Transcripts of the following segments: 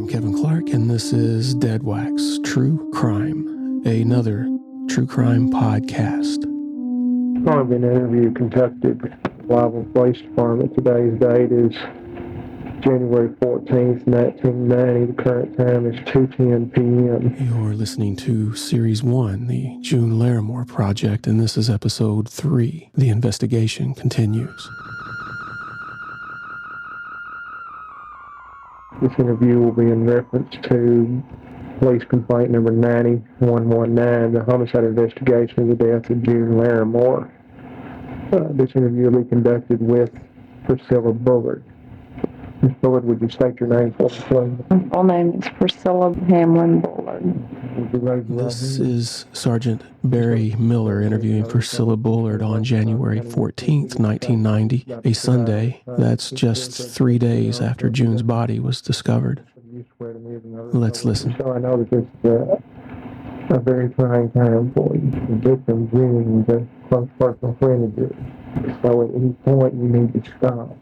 Kevin Clark, and this is Dead Wax True Crime, another true crime podcast. Following an interview conducted live on Police Department. Today's date is January 14th, 1990. The current time is 2:10 p.m. You're listening to Series 1, the June Larimore Project, and this is Episode 3. The investigation continues. This interview will be in reference to police complaint number 90119, the homicide investigation of the death of June Larimore. This interview will be conducted with Priscilla Bullard. Ms. Bullard, would you state your name for me, please? My full name is Priscilla Hamlin Bullard. This is Sergeant Barry Miller interviewing Priscilla Bullard on January 14th, 1990, a Sunday. That's just 3 days after June's body was discovered. Let's listen. So I know that this is a very trying time for you. The victim, June, was a close personal friend of yours. So at any point, you need to stop.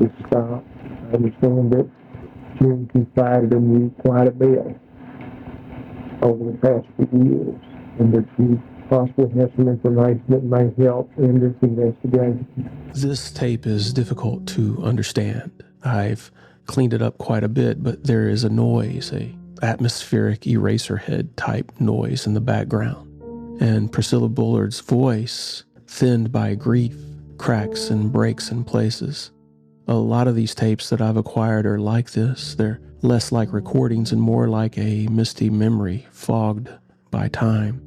Just stop. I understand that June confided in you quite a bit over the past few years, and that you possibly have some information that may help in this investigation. This tape is difficult to understand. I've cleaned it up quite a bit, but there is a noise, a atmospheric eraserhead type noise in the background. And Priscilla Bullard's voice, thinned by grief, cracks and breaks in places. A lot of these tapes that I've acquired are like this. They're less like recordings and more like a misty memory fogged by time.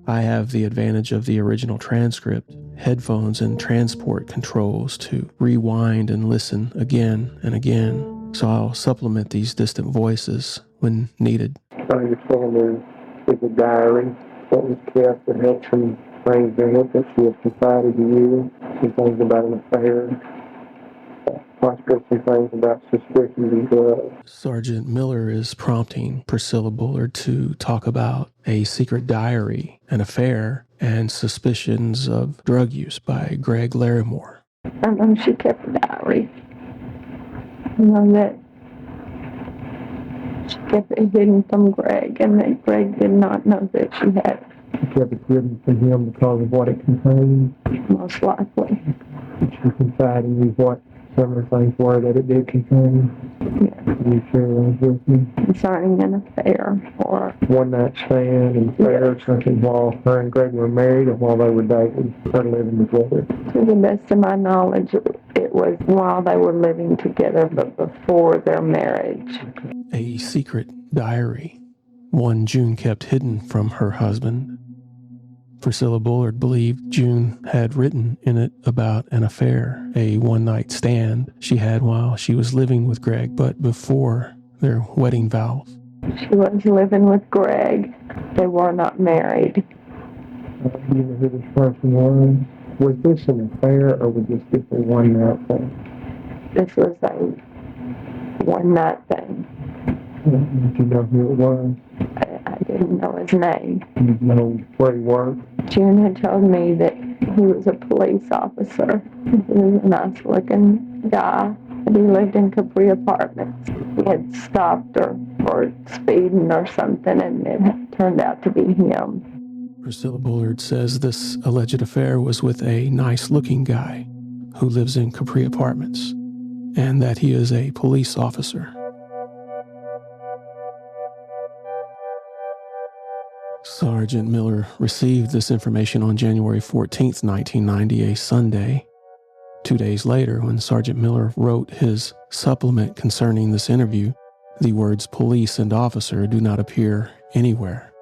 I have the advantage of the original transcript, headphones and transport controls to rewind and listen again and again, so I'll supplement these distant voices when needed. I understand there is a diary that was kept that had some things in it that she has confided to you, some things about an affair, possibly some things about suspicions of drugs. Sergeant Miller is prompting Priscilla Bullard to talk about a secret diary, an affair, and suspicions of drug use by Greg Larimore. I know she kept a diary. I know that she kept it hidden from Greg, and that Greg did not know that she had it. She kept it hidden from him because of what it contained. Most likely. She confided in you what some of the things were that it did contain. Yeah. Can you share those with me? Concerning an affair or One night stand and affair, something while her and Greg were married or while they were dating or living together. to the best of my knowledge, it was while they were living together, but before their marriage. A secret diary, one June kept hidden from her husband. Priscilla Bullard believed June had written in it about an affair, a one-night stand she had while she was living with Greg, but before their wedding vows. She was living with Greg. They were not married. Do you know who this person was? Was this an affair or was this just a one-night thing? This was a one-night thing. Did you know who it was? I didn't know his name. Did you know where he worked? June had told me that he was a police officer. He was a nice-looking guy, and he lived in Capri Apartments. He had stopped her for speeding or something, and it had turned out to be him. Priscilla Bullard says this alleged affair was with a nice-looking guy who lives in Capri Apartments, and that he is a police officer. Sergeant Miller received this information on January 14th, 1990, a Sunday. 2 days later, when Sergeant Miller wrote his supplement concerning this interview, the words police and officer do not appear anywhere.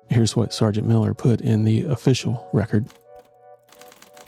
Here's what Sergeant Miller put in the official record.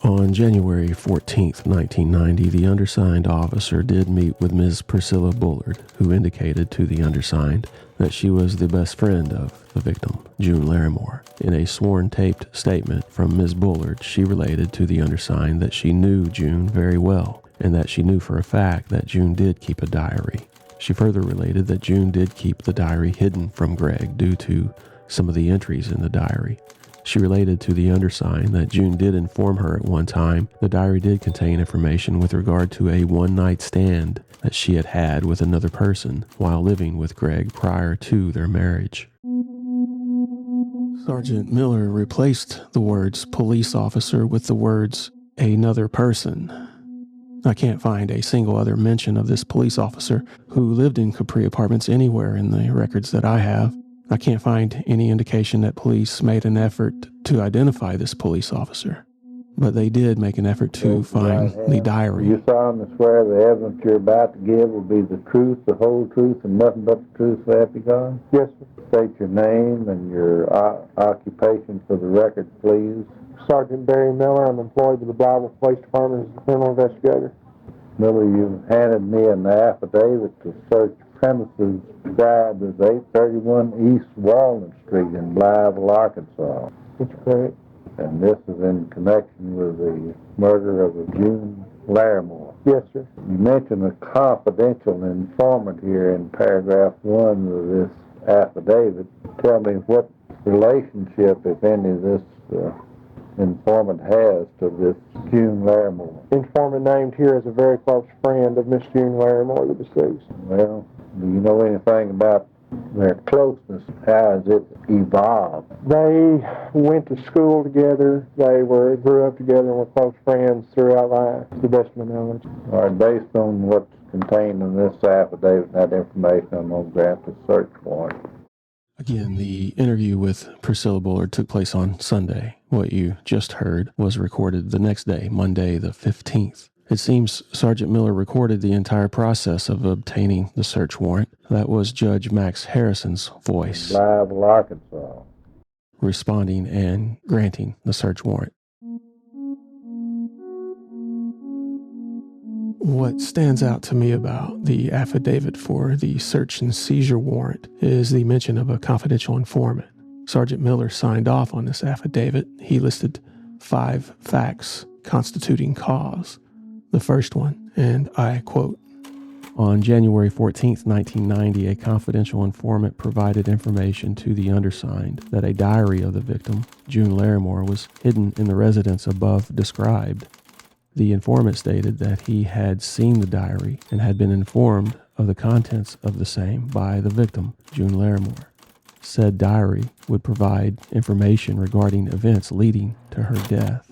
On January 14th, 1990, the undersigned officer did meet with Ms. Priscilla Bullard, who indicated to the undersigned that she was the best friend of the victim, June Larimore. In a sworn taped statement from Ms. Bullard, she related to the undersigned that she knew June very well, and that she knew for a fact that June did keep a diary. She further related that June did keep the diary hidden from Greg due to some of the entries in the diary. She related to the undersigned that June did inform her at one time the diary did contain information with regard to a one-night stand that she had had with another person while living with Greg prior to their marriage. Sergeant Miller replaced the words police officer with the words another person. I can't find a single other mention of this police officer who lived in Capri Apartments anywhere in the records that I have. I can't find any indication that police made an effort to identify this police officer. But they did make an effort to find the diary. You solemnly swear the evidence you're about to give will be the truth, the whole truth, and nothing but the truth, so help you God? Yes, sir. State your name and your occupation for the record, please. Sergeant Barry Miller. I'm employed with the Blytheville Police Department as a criminal investigator. Miller, you've handed me an affidavit to search premises described as 831 East Walnut Street in Blytheville, Arkansas. That's correct. And this is in connection with the murder of June Larimore. Yes, sir. You mentioned a confidential informant here in paragraph 1 of this affidavit. Tell me what relationship, if any, this informant has to this June Larimore. Informant named here as a very close friend of Miss June Larimore, the deceased. Well, do you know anything about their closeness? How has it evolved? They went to school together. They grew up together and were close friends throughout life, to the best of my knowledge. All right, based on what's contained in this affidavit and that information, I'm going to grant the search warrant. Again, the interview with Priscilla Bullard took place on Sunday. What you just heard was recorded the next day, Monday the 15th. It seems Sergeant Miller recorded the entire process of obtaining the search warrant. That was Judge Max Harrison's voice, Blytheville, Arkansas, responding and granting the search warrant. What stands out to me about the affidavit for the search and seizure warrant is the mention of a confidential informant. Sergeant Miller signed off on this affidavit. He listed 5 facts constituting cause. The first one, and I quote, "On January 14th, 1990, a confidential informant provided information to the undersigned that a diary of the victim, June Larimore, was hidden in the residence above described. The informant stated that he had seen the diary and had been informed of the contents of the same by the victim, June Larimore. Said diary would provide information regarding events leading to her death."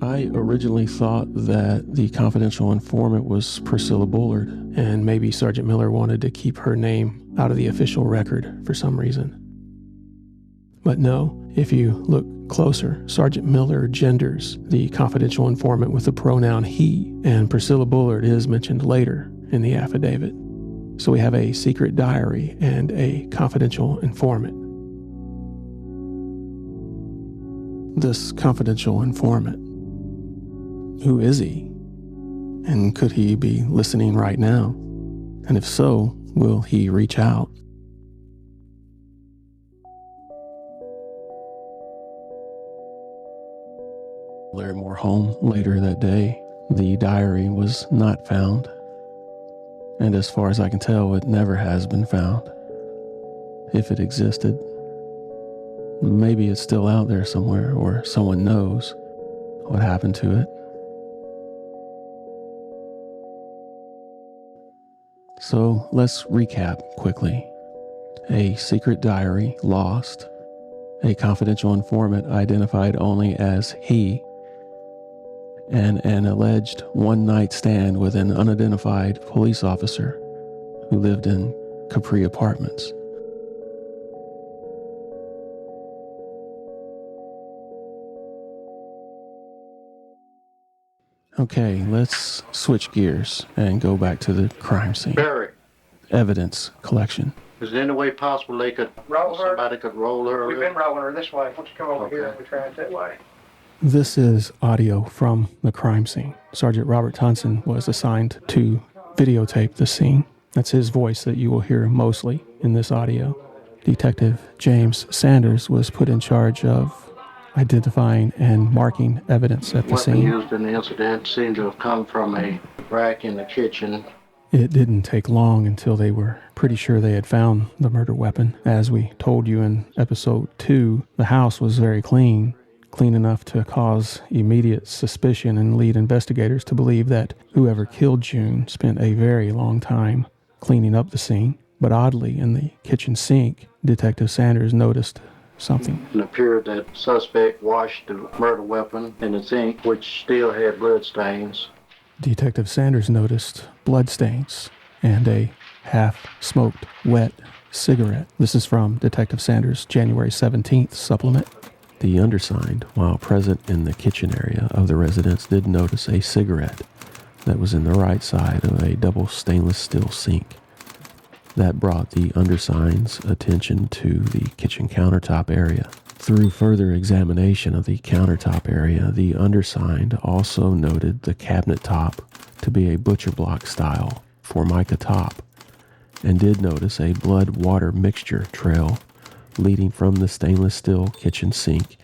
I originally thought that the confidential informant was Priscilla Bullard, and maybe Sergeant Miller wanted to keep her name out of the official record for some reason. But no, if you look closer, Sergeant Miller genders the confidential informant with the pronoun he, and Priscilla Bullard is mentioned later in the affidavit. So we have a secret diary and a confidential informant. This confidential informant, who is he? And could he be listening right now? And if so, will he reach out? Larimore home later that day. The diary was not found. And as far as I can tell, it never has been found. If it existed, maybe it's still out there somewhere, or someone knows what happened to it. So let's recap quickly. A secret diary lost, a confidential informant identified only as he, and an alleged one-night stand with an unidentified police officer who lived in Capri Apartments. Okay, let's switch gears and go back to the crime scene. Barry, Evidence collection. is there any way possible they could, somebody could roll her? We've been rolling her this way. Why don't you come over Okay. here and we try it that way? This is audio from the crime scene. Sergeant Robert Tunson was assigned to videotape the scene. That's his voice that you will hear mostly in this audio. Detective James Sanders was put in charge of identifying and marking evidence at the Weapon scene. used in the incident seemed to have come from a rack in the kitchen. It didn't take long until they were pretty sure they had found the murder weapon. As we told you in episode 2, the house was very clean. clean enough to cause immediate suspicion and lead investigators to believe that whoever killed June spent a very long time cleaning up the scene. But oddly, in the kitchen sink, Detective Sanders noticed something. It appeared that suspect washed the murder weapon in the sink, which still had blood stains. Detective Sanders noticed blood stains and a half-smoked wet cigarette. This is from Detective Sanders' January 17th supplement. The undersigned, while present in the kitchen area of the residence, did notice a cigarette that was in the right side of a double stainless steel sink. That brought the undersigned's attention to the kitchen countertop area. Through further examination of the countertop area, the undersigned also noted the cabinet top to be a butcher block style Formica top, and did notice a blood-water mixture trail leading from the stainless steel kitchen sink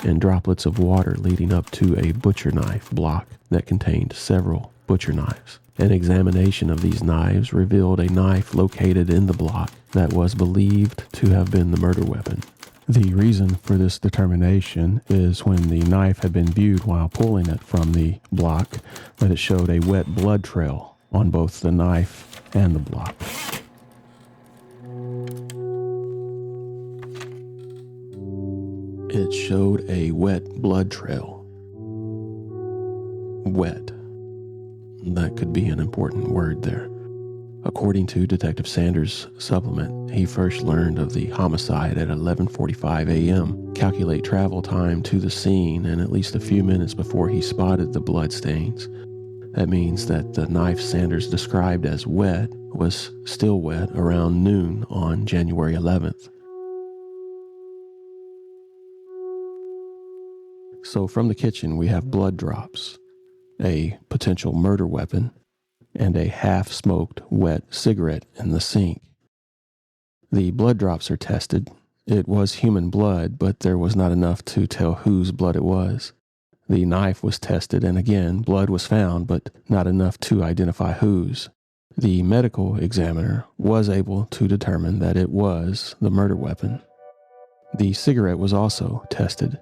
and droplets of water leading up to a butcher knife block that contained several butcher knives. An examination of these knives revealed a knife located in the block that was believed to have been the murder weapon. The reason for this determination is when the knife had been viewed while pulling it from the block, that it showed a wet blood trail on both the knife and the block. It showed a wet blood trail. Wet. That could be an important word there. According to Detective Sanders' supplement, he first learned of the homicide at 11:45 a.m. Calculate travel time to the scene and at least a few minutes before he spotted the blood stains. That means that the knife Sanders described as wet was still wet around noon on January 11th. So from the kitchen, we have blood drops, a potential murder weapon, and a half-smoked wet cigarette in the sink. The blood drops are tested. It was human blood, but there was not enough to tell whose blood it was. The knife was tested, and again, blood was found, but not enough to identify whose. The medical examiner was able to determine that it was the murder weapon. The cigarette was also tested.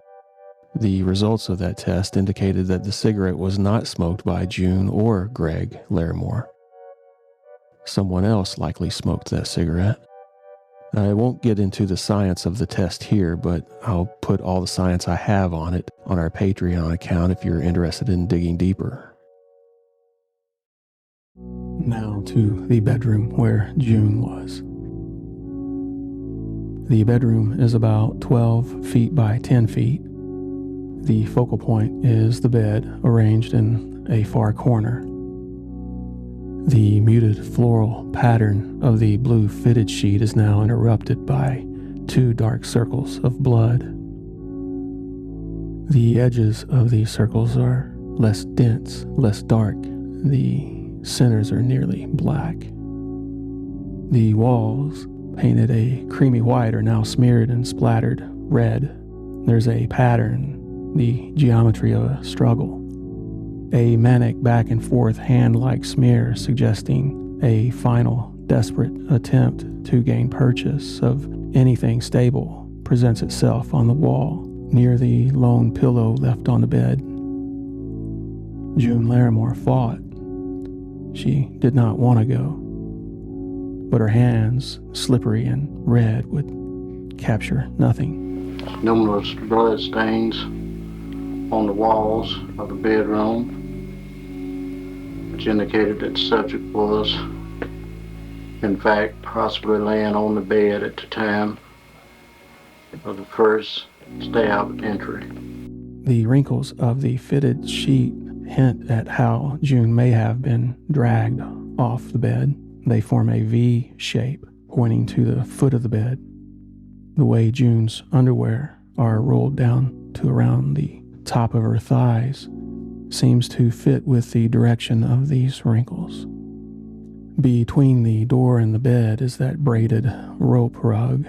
The results of that test indicated that the cigarette was not smoked by June or Greg Larimore. Someone else likely smoked that cigarette. I won't get into the science of the test here, but I'll put all the science I have on it on our Patreon account if you're interested in digging deeper. Now to the bedroom where June was. The bedroom is about 12 feet by 10 feet. The focal point is the bed, arranged in a far corner. The muted floral pattern of the blue fitted sheet is now interrupted by two dark circles of blood. The edges of these circles are less dense, less dark. The centers are nearly black. The walls, painted a creamy white, are now smeared and splattered red. There's a pattern, the geometry of a struggle. A manic back and forth hand-like smear suggesting a final desperate attempt to gain purchase of anything stable presents itself on the wall near the lone pillow left on the bed. June Larimore fought. She did not want to go, but her hands, slippery and red, would capture nothing. Numerous blood stains on the walls of the bedroom, which indicated that the subject was, in fact, possibly laying on the bed at the time of the first stab entry. The wrinkles of the fitted sheet hint at how June may have been dragged off the bed. They form a V shape pointing to the foot of the bed. The way June's underwear are rolled down to around the top of her thighs seems to fit with the direction of these wrinkles. Between the door and the bed is that braided rope rug,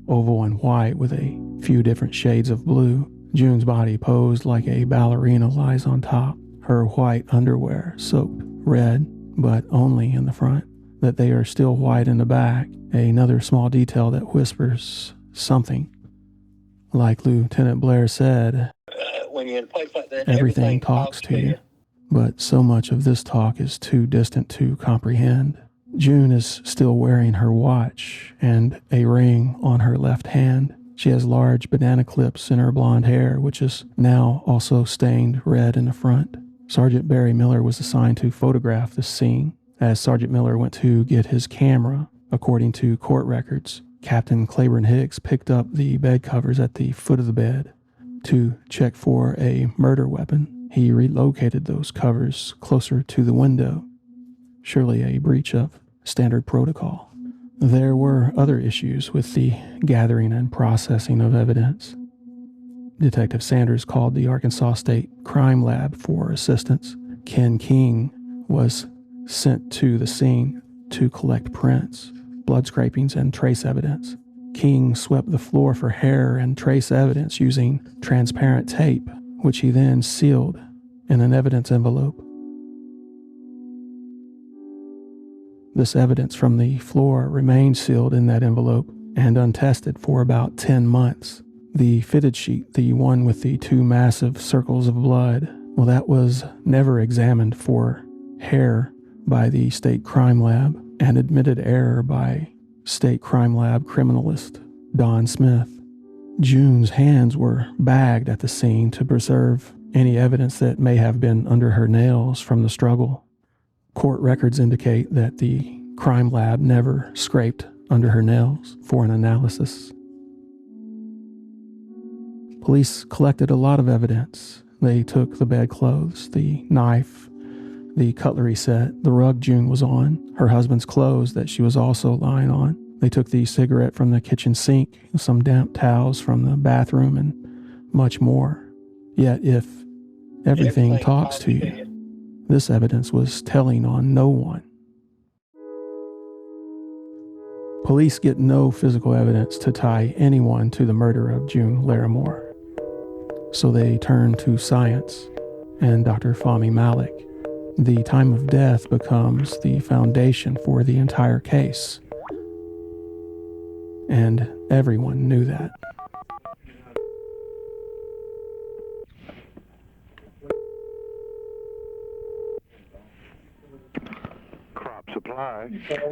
oval and white with a few different shades of blue. June's body posed like a ballerina lies on top, her white underwear soaked red, but only in the front, that they are still white in the back, another small detail that whispers something. Like Lieutenant Blair said, when you're in a place like that, Everything talks to you. But so much of this talk is too distant to comprehend. June is still wearing her watch and a ring on her left hand. She has large banana clips in her blonde hair, which is now also stained red in the front. Sergeant Barry Miller was assigned to photograph the scene. As Sergeant Miller went to get his camera, according to court records, Captain Claiborne Hicks picked up the bed covers at the foot of the bed to check for a murder weapon. He relocated those covers closer to the window, surely a breach of standard protocol. There were other issues with the gathering and processing of evidence. Detective Sanders called the Arkansas State Crime Lab for assistance. Ken King was sent to the scene to collect prints, blood scrapings, and trace evidence. King swept the floor for hair and trace evidence using transparent tape, which he then sealed in an evidence envelope. This evidence from the floor remained sealed in that envelope and untested for about 10 months. The fitted sheet, the one with the 2 massive circles of blood, well, that was never examined for hair by the State Crime Lab, and admitted error by State Crime Lab criminalist Don Smith. June's hands were bagged at the scene to preserve any evidence that may have been under her nails from the struggle. Court records indicate that the crime lab never scraped under her nails for an analysis. Police collected a lot of evidence. They took the bedclothes, the knife, the cutlery set, the rug June was on, her husband's clothes that she was also lying on. They took the cigarette from the kitchen sink, some damp towels from the bathroom, and much more. Yet if everything talks to you, this evidence was telling on no one. Police get no physical evidence to tie anyone to the murder of June Larimore. So they turn to science and Dr. Fahmy Malik. The time of death becomes the foundation for the entire case. And everyone knew that. Supply.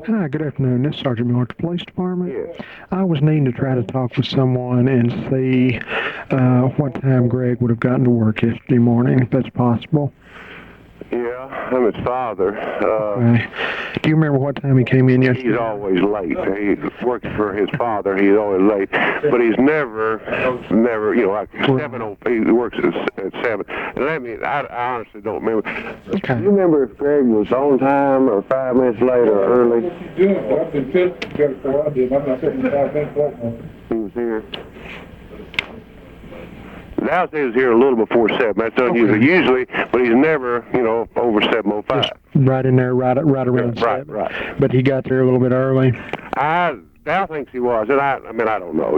Hi, good afternoon. This is Sergeant Miller at the Police Department. Yes. I was needing to try to talk with someone and see what time Greg would have gotten to work yesterday morning, if that's possible. Yeah, I'm his father. Okay. Do you remember what time he came in yesterday? He's always late. He works for his father. He's always late, but he's never, like 7:00. He works at 7. And I honestly don't remember. Okay. Do you remember if Greg was on time or 5 minutes late or early? He He was here. Now he was here a little before 7. That's unusual. Okay. Usually, but he's never, over 7:05. Just right in there, right around 7. Right. But he got there a little bit early. Al thinks he was, and I don't know,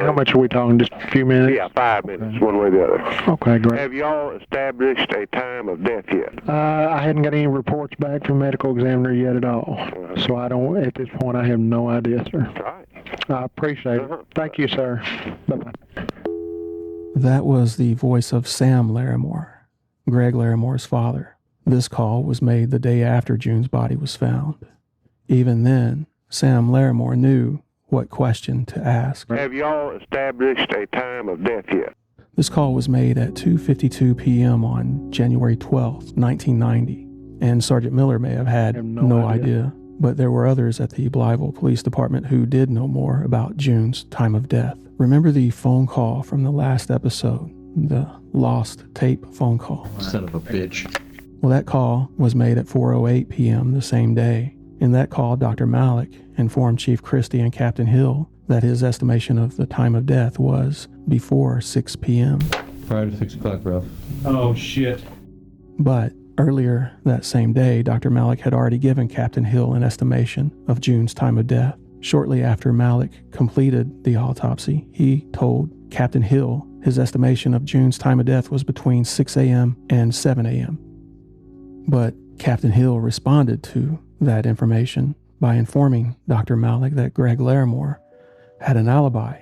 How much are we talking? Just a few minutes? Yeah, 5 minutes, one way or the other. Okay, great. Have y'all established a time of death yet? I hadn't got any reports back from medical examiner yet at all. So I don't, at this point, I have no idea, sir. All right. I appreciate it. Thank you, sir. Bye-bye. That was the voice of Sam Larimore, Greg Larimore's father. This call was made the day after June's body was found. Even then, Sam Larimore knew what question to ask. Have y'all established a time of death yet? This call was made at 2:52 p.m. on January 12th, 1990, and Sergeant Miller may have had no idea, but there were others at the Blytheville Police Department who did know more about June's time of death. Remember the phone call from the last episode, the lost tape phone call? Son of a bitch. Well, that call was made at 4:08 p.m. the same day. In that call, Dr. Malik informed Chief Christie and Captain Hill that his estimation of the time of death was before 6 p.m. Prior to 6 o'clock, Ralph. Oh, shit. But earlier that same day, Dr. Malik had already given Captain Hill an estimation of June's time of death. Shortly after Malik completed the autopsy, he told Captain Hill his estimation of June's time of death was between 6 a.m. and 7 a.m. But Captain Hill responded to that information by informing Dr. Malik that Greg Larimore had an alibi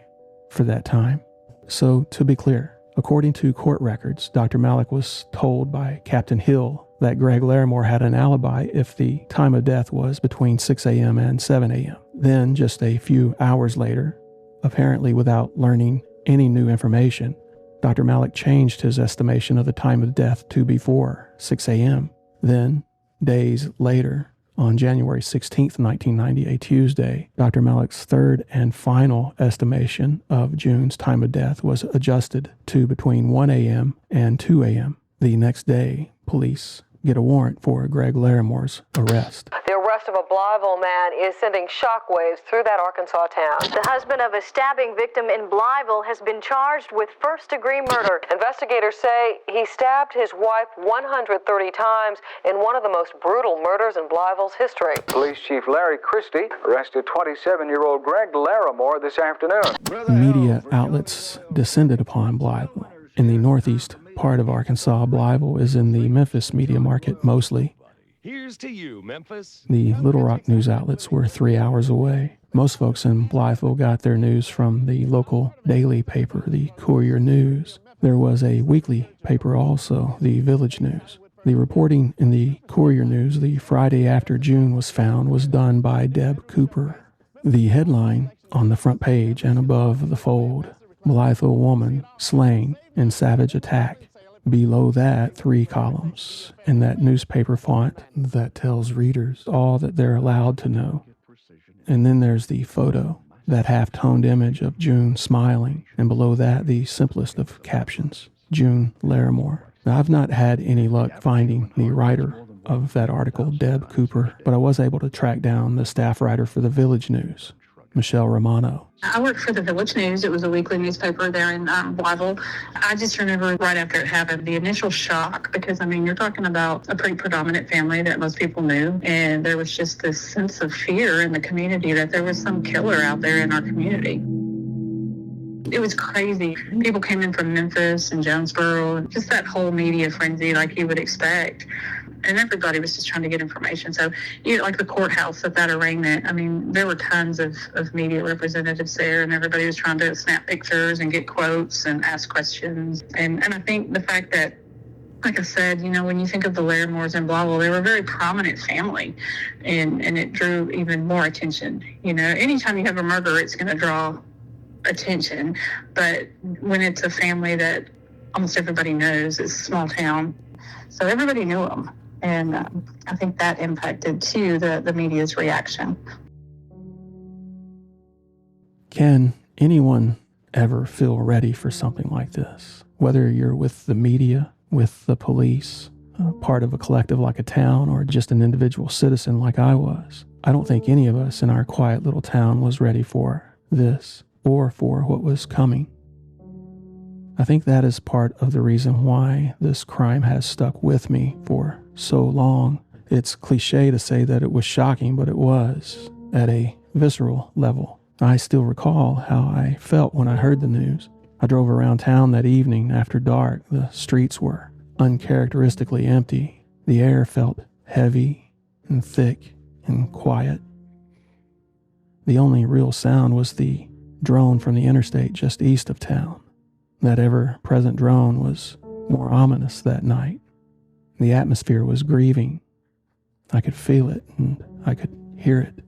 for that time. So, to be clear, According to court records, Dr. Malik was told by Captain Hill that Greg Larimore had an alibi if the time of death was between 6 a.m. and 7 a.m. Then, just a few hours later, apparently without learning any new information, Dr. Malik changed his estimation of the time of death to before 6 a.m. Then, days later, on January 16th, 1990, a Tuesday, Dr. Malik's third and final estimation of June's time of death was adjusted to between 1 a.m. and 2 a.m. The next day, police get a warrant for Greg Larimore's arrest. The arrest of a Blytheville man is sending shockwaves through that Arkansas town. The husband of a stabbing victim in Blytheville has been charged with first-degree murder. Investigators say he stabbed his wife 130 times in one of the most brutal murders in Blytheville's history. Police Chief Larry Christie arrested 27-year-old Greg Larimore this afternoon. Media outlets descended upon Blytheville. In the northeast part of Arkansas, Blytheville is in the Memphis media market mostly. Here's to you, Memphis. The Little Rock news outlets were 3 hours away. Most folks in Blytheville got their news from the local daily paper, the Courier News. There was a weekly paper also, the Village News. The reporting in the Courier News the Friday after June was found was done by Deb Cooper. The headline on the front page and above the fold, Blytheville woman slain in savage attack. Below that, 3 columns in that newspaper font that tells readers all that they're allowed to know. And then there's the photo, that half-toned image of June smiling, and below that, the simplest of captions, June Larimore. Now, I've not had any luck finding the writer of that article, Deb Cooper, but I was able to track down the staff writer for the Village News, Michelle Romano. I worked for the Village News. It was a weekly newspaper there in Blytheville. I just remember right after it happened, the initial shock, because, I mean, you're talking about a pretty predominant family that most people knew, and there was just this sense of fear in the community that there was some killer out there in our community. It was crazy. People came in from Memphis and Jonesboro, just that whole media frenzy like you would expect. And everybody was just trying to get information. So, like the courthouse at that arraignment, I mean, there were tons of media representatives there, and everybody was trying to snap pictures and get quotes and ask questions. And I think the fact that, like I said, when you think of the Larimores and Blytheville, they were a very prominent family, and it drew even more attention. Anytime you have a murder, it's going to draw attention. But when it's a family that almost everybody knows, it's a small town, so everybody knew them. And I think that impacted, too, the media's reaction. Can anyone ever feel ready for something like this? Whether you're with the media, with the police, part of a collective like a town, or just an individual citizen like I was. I don't think any of us in our quiet little town was ready for this or for what was coming. I think that is part of the reason why this crime has stuck with me for so long. It's cliche to say that it was shocking, but it was at a visceral level. I still recall how I felt when I heard the news. I drove around town that evening after dark. The streets were uncharacteristically empty. The air felt heavy and thick and quiet. The only real sound was the drone from the interstate just east of town. That ever-present drone was more ominous that night. The atmosphere was grieving. I could feel it, and I could hear it.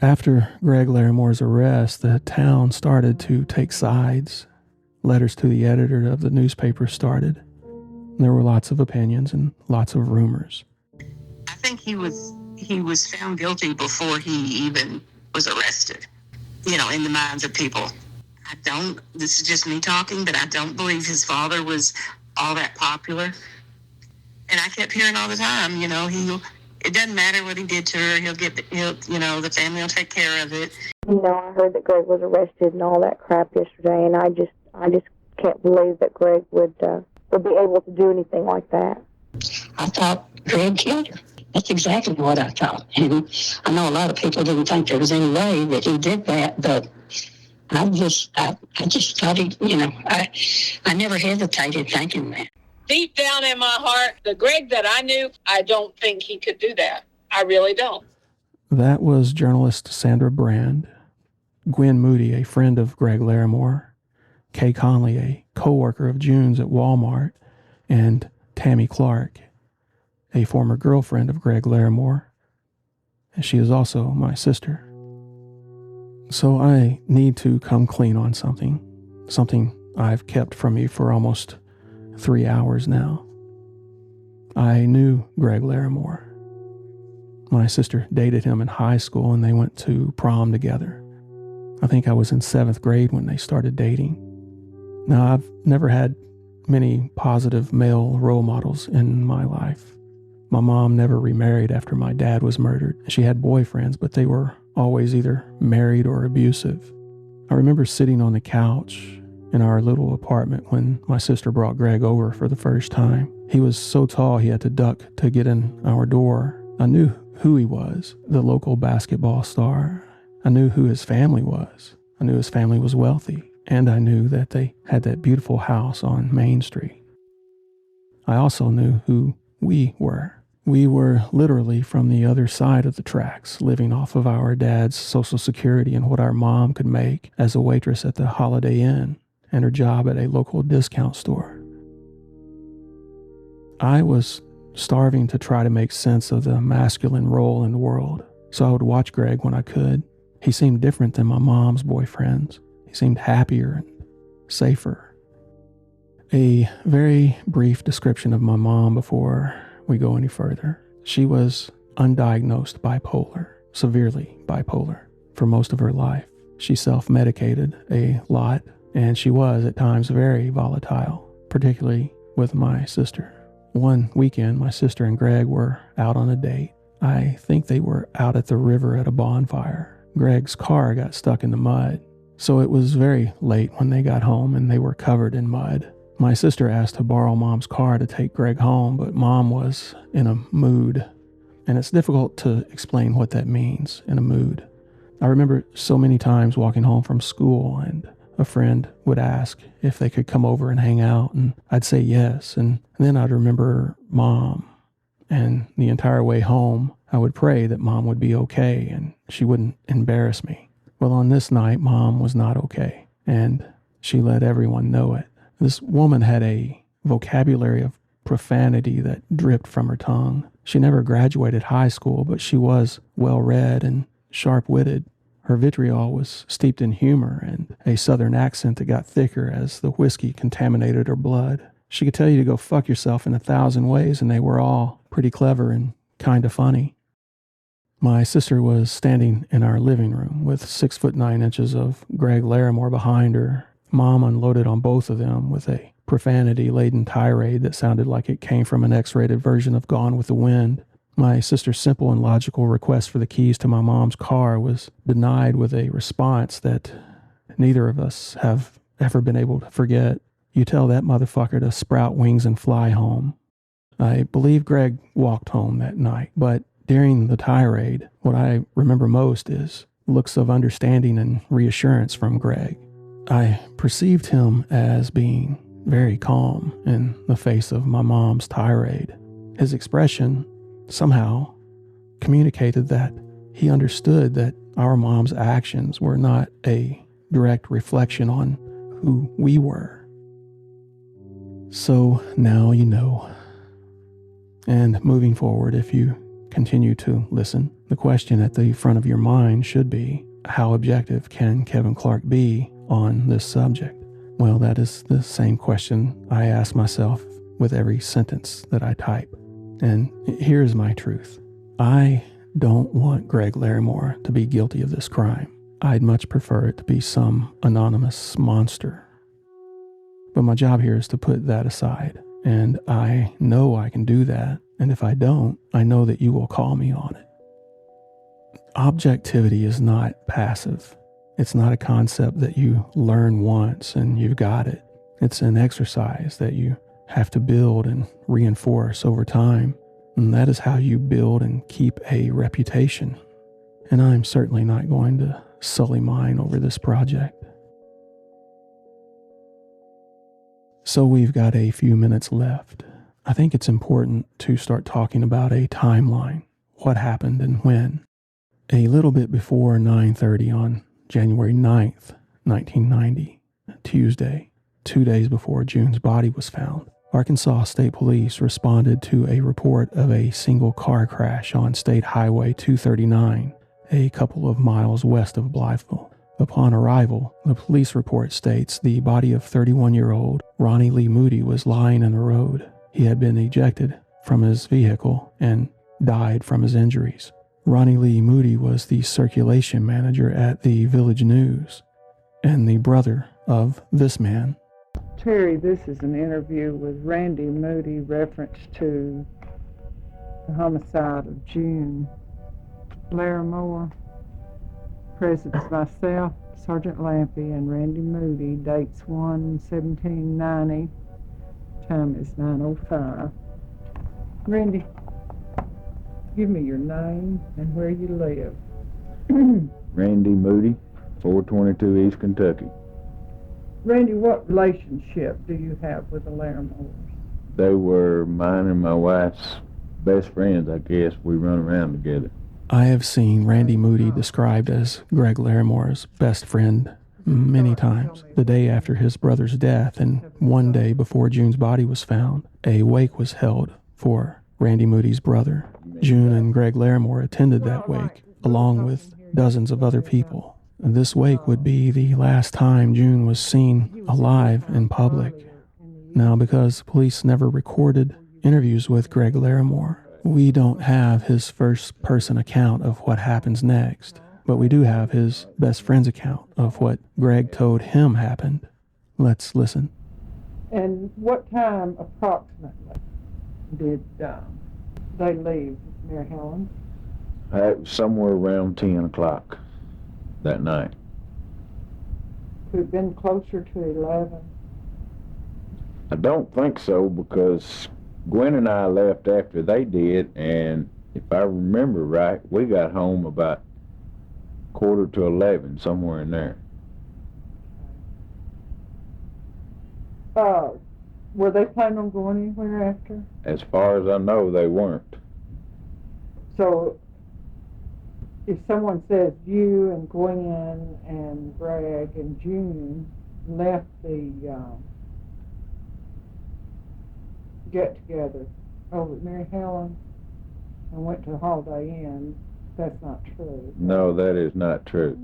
After Greg Larimore's arrest, the town started to take sides. Letters to the editor of the newspaper started. There were lots of opinions and lots of rumors. I think he was found guilty before he even was arrested, in the minds of people. This is just me talking, but I don't believe his father was all that popular. And I kept hearing all the time, it doesn't matter what he did to her, the family will take care of it. I heard that Greg was arrested and all that crap yesterday, and I just can't believe that Greg would be able to do anything like that. I thought Greg killed her. That's exactly what I thought. And I know a lot of people didn't think there was any way that he did that, but I just thought I never hesitated thinking that. Deep down in my heart, the Greg that I knew, I don't think he could do that. I really don't. That was journalist Sandra Brand. Gwen Moody, a friend of Greg Larimore, Kay Conley, a co-worker of June's at Walmart, and Tammy Clark, a former girlfriend of Greg Larimore, and she is also my sister. So I need to come clean on something I've kept from you for almost 3 hours now. I knew Greg Larimore. My sister dated him in high school and they went to prom together. I think I was in 7th grade when they started dating. Now, I've never had many positive male role models in my life. My mom never remarried after my dad was murdered. She had boyfriends, but they were always either married or abusive. I remember sitting on the couch in our little apartment when my sister brought Greg over for the first time. He was so tall he had to duck to get in our door. I knew who he was, the local basketball star. I knew who his family was. I knew his family was wealthy, and I knew that they had that beautiful house on Main Street. I also knew who we were. We were literally from the other side of the tracks, living off of our dad's Social Security and what our mom could make as a waitress at the Holiday Inn and her job at a local discount store. I was starving to try to make sense of the masculine role in the world, so I would watch Greg when I could. He seemed different than my mom's boyfriends. He seemed happier and safer. A very brief description of my mom before we go any further. She was undiagnosed bipolar, severely bipolar, for most of her life. She self-medicated a lot, and she was at times very volatile, particularly with my sister. One weekend, my sister and Greg were out on a date. I think they were out at the river at a bonfire. Greg's car got stuck in the mud, so it was very late when they got home and they were covered in mud. My sister asked to borrow Mom's car to take Greg home, but Mom was in a mood, and it's difficult to explain what that means, in a mood. I remember so many times walking home from school and a friend would ask if they could come over and hang out, and I'd say yes, and then I'd remember Mom, and the entire way home I would pray that Mom would be okay and she wouldn't embarrass me. Well, on this night, Mom was not okay, and she let everyone know it. This woman had a vocabulary of profanity that dripped from her tongue. She never graduated high school, but she was well-read and sharp-witted. Her vitriol was steeped in humor and a southern accent that got thicker as the whiskey contaminated her blood. She could tell you to go fuck yourself in 1,000 ways, and they were all pretty clever and kind of funny. My sister was standing in our living room with 6'9" of Greg Larimore behind her. Mom unloaded on both of them with a profanity-laden tirade that sounded like it came from an X-rated version of Gone with the Wind. My sister's simple and logical request for the keys to my mom's car was denied with a response that neither of us have ever been able to forget. You tell that motherfucker to sprout wings and fly home. I believe Greg walked home that night, but during the tirade, what I remember most is looks of understanding and reassurance from Greg. I perceived him as being very calm in the face of my mom's tirade. His expression somehow communicated that he understood that our mom's actions were not a direct reflection on who we were. So now you know. And moving forward, if you continue to listen, the question at the front of your mind should be, how objective can Kevin Clark be on this subject? Well, that is the same question I ask myself with every sentence that I type. And here's my truth. I don't want Greg Larimore to be guilty of this crime. I'd much prefer it to be some anonymous monster. But my job here is to put that aside. And I know I can do that. And if I don't, I know that you will call me on it. Objectivity is not passive. It's not a concept that you learn once and you've got it. It's an exercise that you have to build and reinforce over time. And that is how you build and keep a reputation. And I'm certainly not going to sully mine over this project. So we've got a few minutes left. I think it's important to start talking about a timeline. What happened and when. A little bit before 9:30 on January 9th, 1990, Tuesday, 2 days before June's body was found. Arkansas State Police responded to a report of a single car crash on State Highway 239, a couple of miles west of Blytheville. Upon arrival, the police report states the body of 31-year-old Ronnie Lee Moody was lying in the road. He had been ejected from his vehicle and died from his injuries. Ronnie Lee Moody was the circulation manager at the Village News and the brother of this man. Terry, this is an interview with Randy Moody, reference to the homicide of June Larimore. Present is myself, Sergeant Lampy, and Randy Moody. Dates 1/17/90. Time is 9:05. Randy, give me your name and where you live. Randy Moody, 422 East Kentucky. Randy, what relationship do you have with the Larimores? They were mine and my wife's best friends, I guess. We run around together. I have seen Randy Moody described as Greg Larimore's best friend many times. The day after his brother's death and one day before June's body was found, a wake was held for Randy Moody's brother. June and Greg Larimore attended that wake, along with dozens of other people. This wake would be the last time June was seen alive in public. Now, because police never recorded interviews with Greg Larimore, we don't have his first-person account of what happens next, but we do have his best friend's account of what Greg told him happened. Let's listen. And what time approximately did they leave Mary Helen? It was somewhere around 10 o'clock that night. Could have been closer to 11. I don't think so, because Gwen and I left after they did, and if I remember right, we got home about 11:15, somewhere in there. Were they planning on going anywhere after? As far as I know, they weren't. So, if someone says you and Gwen and Greg and June left the get-together over at Mary Helen and went to Holiday Inn, that's not true. No, that is not true.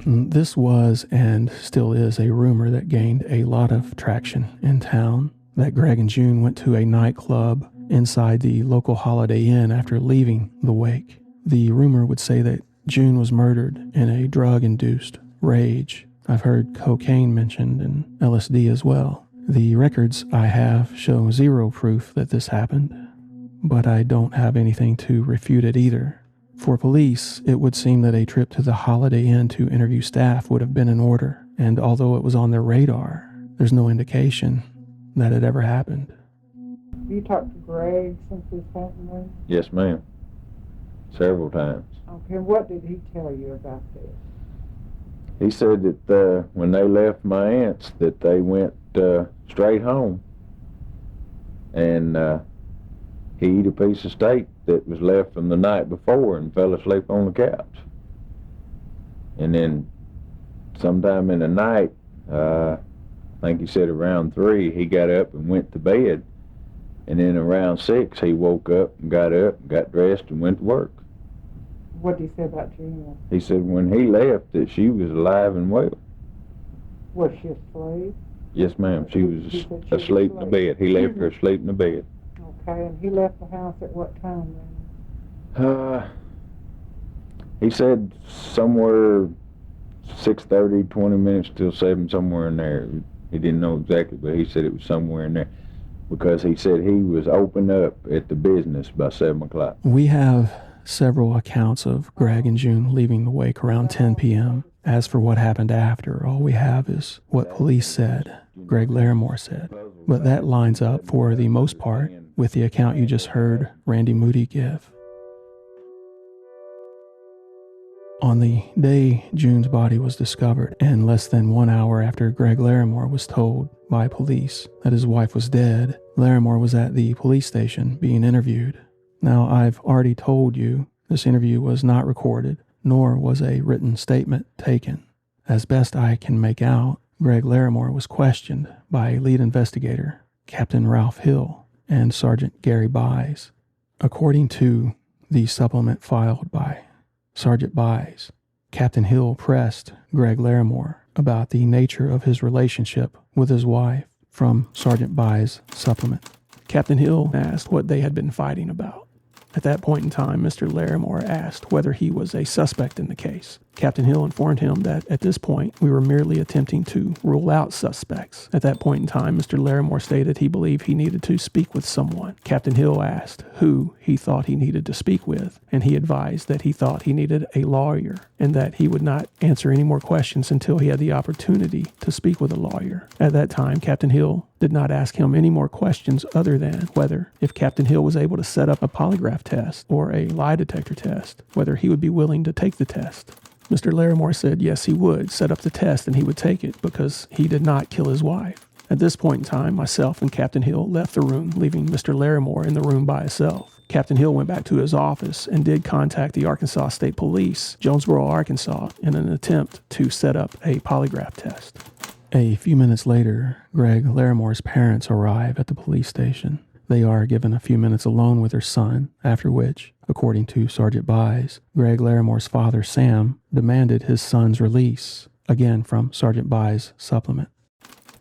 This was and still is a rumor that gained a lot of traction in town, that Greg and June went to a nightclub inside the local Holiday Inn after leaving the wake. The rumor would say that June was murdered in a drug-induced rage. I've heard cocaine mentioned and LSD as well. The records I have show zero proof that this happened, but I don't have anything to refute it either. For police, it would seem that a trip to the Holiday Inn to interview staff would have been in order, and although it was on their radar, there's no indication that it ever happened. You talked to Greg since this happened? Yes, ma'am. Several times. Okay, what did he tell you about this? He said that when they left my aunt's, that they went straight home, and he ate a piece of steak that was left from the night before and fell asleep on the couch. And then sometime in the night, I think he said around 3, he got up and went to bed, and then around 6 he woke up and got dressed and went to work. What did he say about Gina? He said when he left that she was alive and well. Was she asleep? Yes, ma'am. She was asleep in the bed. He left her asleep in the bed. Okay, and he left the house at what time then? He said somewhere 6:30, 20 minutes till 7, somewhere in there. He didn't know exactly, but he said it was somewhere in there, because he said he was open up at the business by 7 o'clock. We have several accounts of Greg and June leaving the wake around 10 p.m. As for what happened after, all we have is what police said, Greg Larimore said. But that lines up, for the most part, with the account you just heard Randy Moody give. On the day June's body was discovered, and less than 1 hour after Greg Larimore was told by police that his wife was dead, Larimore was at the police station being interviewed. Now, I've already told you this interview was not recorded, nor was a written statement taken. As best I can make out, Greg Larimore was questioned by lead investigator Captain Ralph Hill and Sergeant Gary Buys. According to the supplement filed by Sergeant Buys, Captain Hill pressed Greg Larimore about the nature of his relationship with his wife from Sergeant Buys' supplement. Captain Hill asked what they had been fighting about. At that point in time, Mr. Larimore asked whether he was a suspect in the case. Captain Hill informed him that at this point, we were merely attempting to rule out suspects. At that point in time, Mr. Larimore stated he believed he needed to speak with someone. Captain Hill asked who he thought he needed to speak with, and he advised that he thought he needed a lawyer and that he would not answer any more questions until he had the opportunity to speak with a lawyer. At that time, Captain Hill did not ask him any more questions other than whether, if Captain Hill was able to set up a polygraph test or a lie detector test, whether he would be willing to take the test. Mr. Larimore said yes, he would set up the test and he would take it because he did not kill his wife. At this point in time, myself and Captain Hill left the room, leaving Mr. Larimore in the room by himself. Captain Hill went back to his office and did contact the Arkansas State Police, Jonesboro, Arkansas, in an attempt to set up a polygraph test. A few minutes later, Greg Larimore's parents arrive at the police station. They are given a few minutes alone with their son, after which, according to Sergeant Buys, Greg Larimore's father, Sam, demanded his son's release, again from Sergeant Buys' supplement.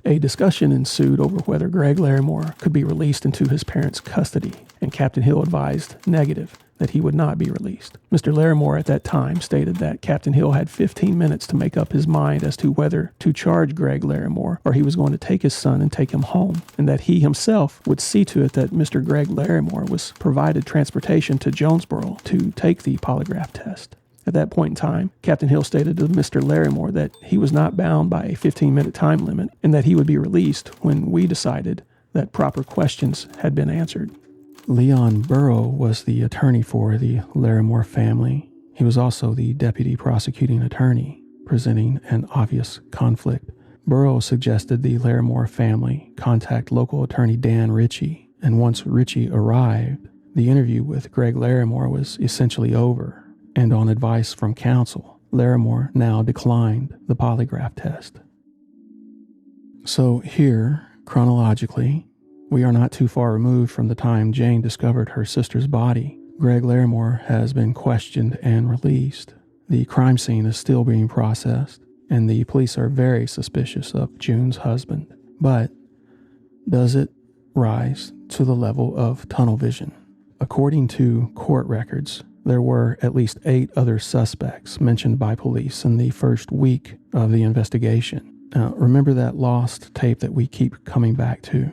A discussion ensued over whether Greg Larimore could be released into his parents' custody, and Captain Hill advised negative, that he would not be released. Mr. Larimore at that time stated that Captain Hill had 15 minutes to make up his mind as to whether to charge Greg Larimore or he was going to take his son and take him home, and that he himself would see to it that Mr. Greg Larimore was provided transportation to Jonesboro to take the polygraph test. At that point in time, Captain Hill stated to Mr. Larimore that he was not bound by a 15-minute time limit and that he would be released when we decided that proper questions had been answered. Leon Burrow was the attorney for the Larimore family. He was also the deputy prosecuting attorney, presenting an obvious conflict. Burrow suggested the Larimore family contact local attorney Dan Ritchie, and once Ritchie arrived, the interview with Greg Larimore was essentially over, and on advice from counsel, Larimore now declined the polygraph test. So here, chronologically, we are not too far removed from the time Jane discovered her sister's body. Greg Larimore has been questioned and released. The crime scene is still being processed, and the police are very suspicious of June's husband. But does it rise to the level of tunnel vision? According to court records, there were at least 8 other suspects mentioned by police in the first week of the investigation. Now, remember that lost tape that we keep coming back to?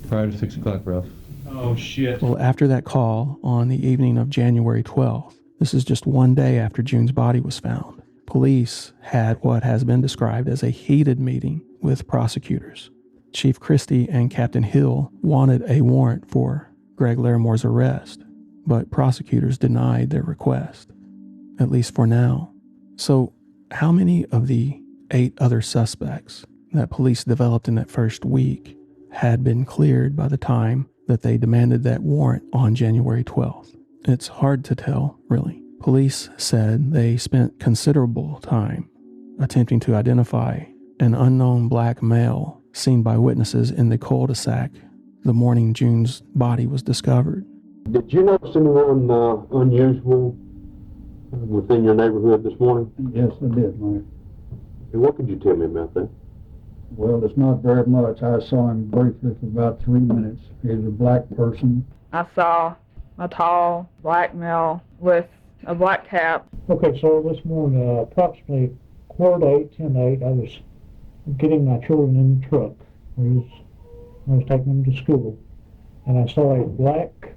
Prior to 6 o'clock, Ralph. Oh, shit. Well, after that call on the evening of January 12th, this is just one day after June's body was found, police had what has been described as a heated meeting with prosecutors. Chief Christie and Captain Hill wanted a warrant for Greg Larimore's arrest, but prosecutors denied their request, at least for now. So, how many of the 8 other suspects that police developed in that first week had been cleared by the time that they demanded that warrant on January 12th? It's hard to tell, really. Police said they spent considerable time attempting to identify an unknown black male seen by witnesses in the cul-de-sac the morning June's body was discovered. Did you notice anyone unusual within your neighborhood this morning? Yes, I did, Mike. And what could you tell me about that? Well, it's not very much. I saw him briefly for about 3 minutes. He was a black person. I saw a tall black male with a black cap. Okay, so this morning, approximately 8:15, 10:08, I was getting my children in the truck. I was taking them to school, and I saw a black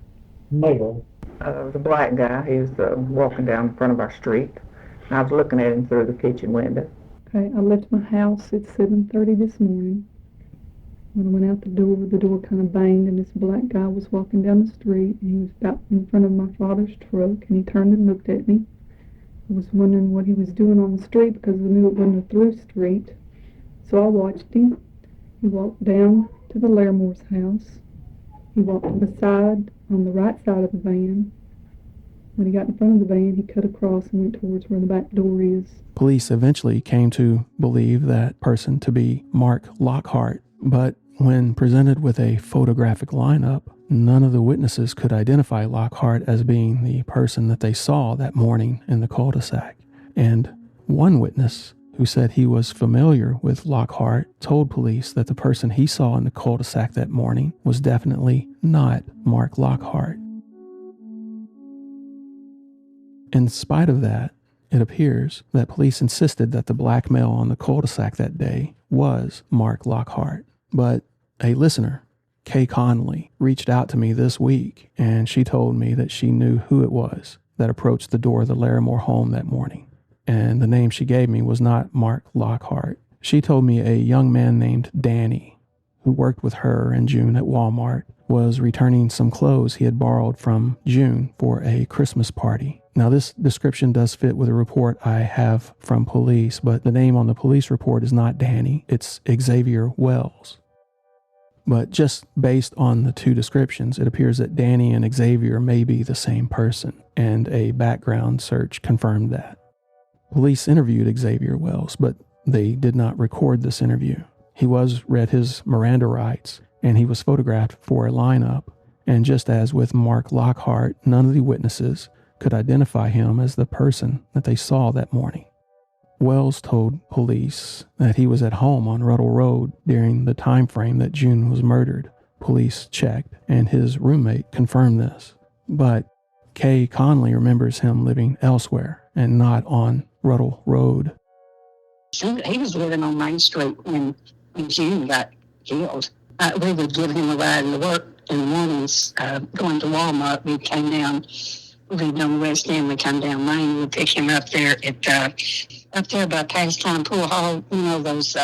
male. The black guy, he was walking down in front of our street, and I was looking at him through the kitchen window. Okay, I left my house at 7:30 this morning. When I went out the door kind of banged, and this black guy was walking down the street, and he was about in front of my father's truck, and he turned and looked at me. I was wondering what he was doing on the street because I knew it wasn't a through street. So I watched him. He walked down to the Larimore's house. He walked to the side, on the right side of the van, When he got in front of the van, he cut across and went towards where the back door is. Police eventually came to believe that person to be Mark Lockhart, but when presented with a photographic lineup, none of the witnesses could identify Lockhart as being the person that they saw that morning in the cul-de-sac. And one witness, who said he was familiar with Lockhart, told police that the person he saw in the cul-de-sac that morning was definitely not Mark Lockhart. In spite of that, it appears that police insisted that the black male on the cul-de-sac that day was Mark Lockhart. But a listener, Kay Connolly, reached out to me this week, and she told me that she knew who it was that approached the door of the Larimore home that morning. And the name she gave me was not Mark Lockhart. She told me a young man named Danny, who worked with her and June at Walmart, was returning some clothes he had borrowed from June for a Christmas party. Now, this description does fit with a report I have from police, but the name on the police report is not Danny, it's Xavier Wells. But just based on the two descriptions, it appears that Danny and Xavier may be the same person, and a background search confirmed that. Police interviewed Xavier Wells, but they did not record this interview. He was read his Miranda rights, and he was photographed for a lineup, and just as with Mark Lockhart, none of the witnesses could identify him as the person that they saw that morning. Wells told police that he was at home on Ruddle Road during the time frame that June was murdered. Police checked, and his roommate confirmed this. But Kay Conley remembers him living elsewhere and not on Ruddle Road. He was living on Main Street when June got killed. We would give him a ride to work in the mornings, going to Walmart. We came down, lived on the West End, we come down Main, we'd pick him up there up there by Pastime Pool Hall, those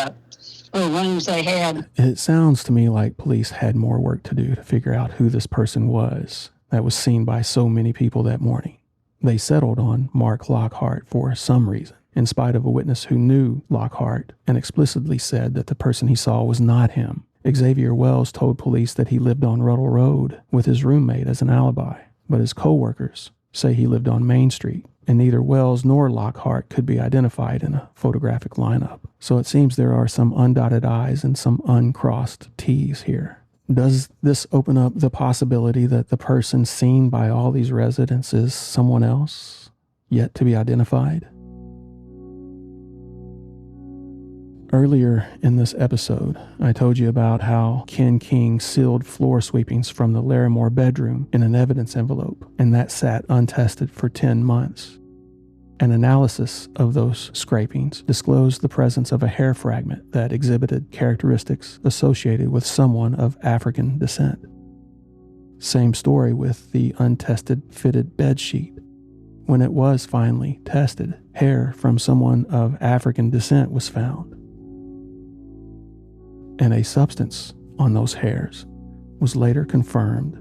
little rooms they had. It sounds to me like police had more work to do to figure out who this person was that was seen by so many people that morning. They settled on Mark Lockhart for some reason, in spite of a witness who knew Lockhart and explicitly said that the person he saw was not him. Xavier Wells told police that he lived on Ruddle Road with his roommate as an alibi, but his co-workers say he lived on Main Street, and neither Wells nor Lockhart could be identified in a photographic lineup. So it seems there are some undotted I's and some uncrossed T's here. Does this open up the possibility that the person seen by all these residents is someone else, yet to be identified? Earlier in this episode, I told you about how Ken King sealed floor sweepings from the Larimore bedroom in an evidence envelope, and that sat untested for 10 months. An analysis of those scrapings disclosed the presence of a hair fragment that exhibited characteristics associated with someone of African descent. Same story with the untested fitted bedsheet. When it was finally tested, hair from someone of African descent was found. And a substance on those hairs was later confirmed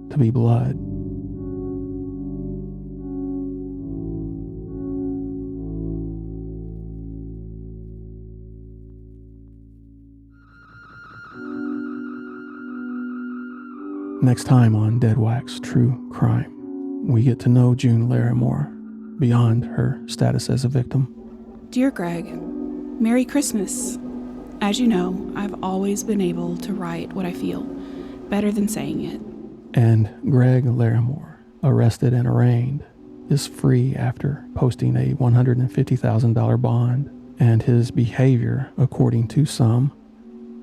to be blood. Next time on Dead Wax True Crime, we get to know June Larimore beyond her status as a victim. Dear Greg, Merry Christmas. As you know, I've always been able to write what I feel better than saying it. And Greg Larimore, arrested and arraigned, is free after posting a $150,000 bond, and his behavior, according to some,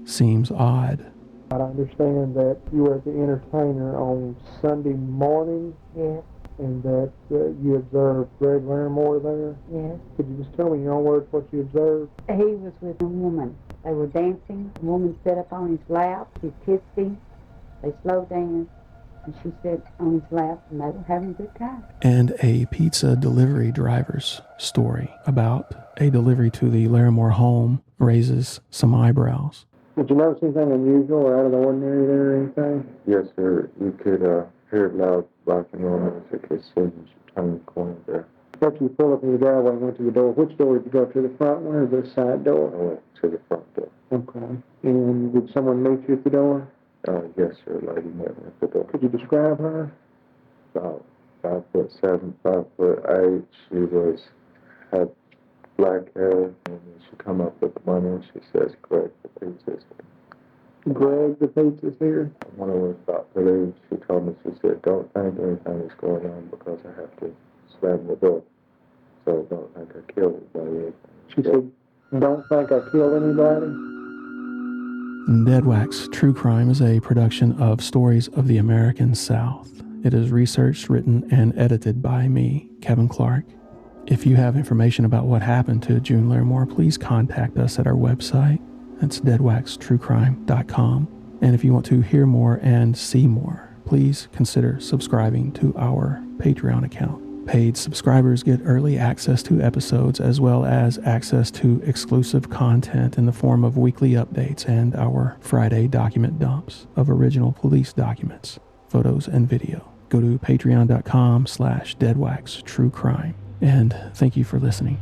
seems odd. I understand that you were the entertainer on Sunday morning. Yes. And that you observed Greg Larimore there? Yes. Could you just tell me in your own words what you observed? He was with a woman. They were dancing. The woman sat up on his lap. She kissed him. They slow danced. And she sat on his lap, and they were having a good time. And a pizza delivery driver's story about a delivery to the Larimore home raises some eyebrows. Did you notice anything unusual or out of the ordinary there or anything? Yes, sir. You could hear loud barking on as it was soon as you turned the corner there. After you pulled up in the driveway and went to the door, which door did you go to, the front one or the side door? I went to the front door. Okay. And did someone meet you at the door? Yes, sir. A lady met me at the door. Could you describe her? about 5'7", 5'8". She had black hair, and she come up with the money, and she says, Greg, the pizza's here. Greg, the pizza's here? When I was about to leave, she told me, she said, don't think anything is going on because I have to slam the door. So don't think I killed anybody. She said, don't think I killed anybody? Dead Wax True Crime is a production of Stories of the American South. It is researched, written, and edited by me, Kevin Clark. If you have information about what happened to June Larimore, please contact us at our website. That's deadwaxtruecrime.com. And if you want to hear more and see more, please consider subscribing to our Patreon account. Paid subscribers get early access to episodes as well as access to exclusive content in the form of weekly updates and our Friday document dumps of original police documents, photos, and video. Go to patreon.com/deadwaxtruecrime. And thank you for listening.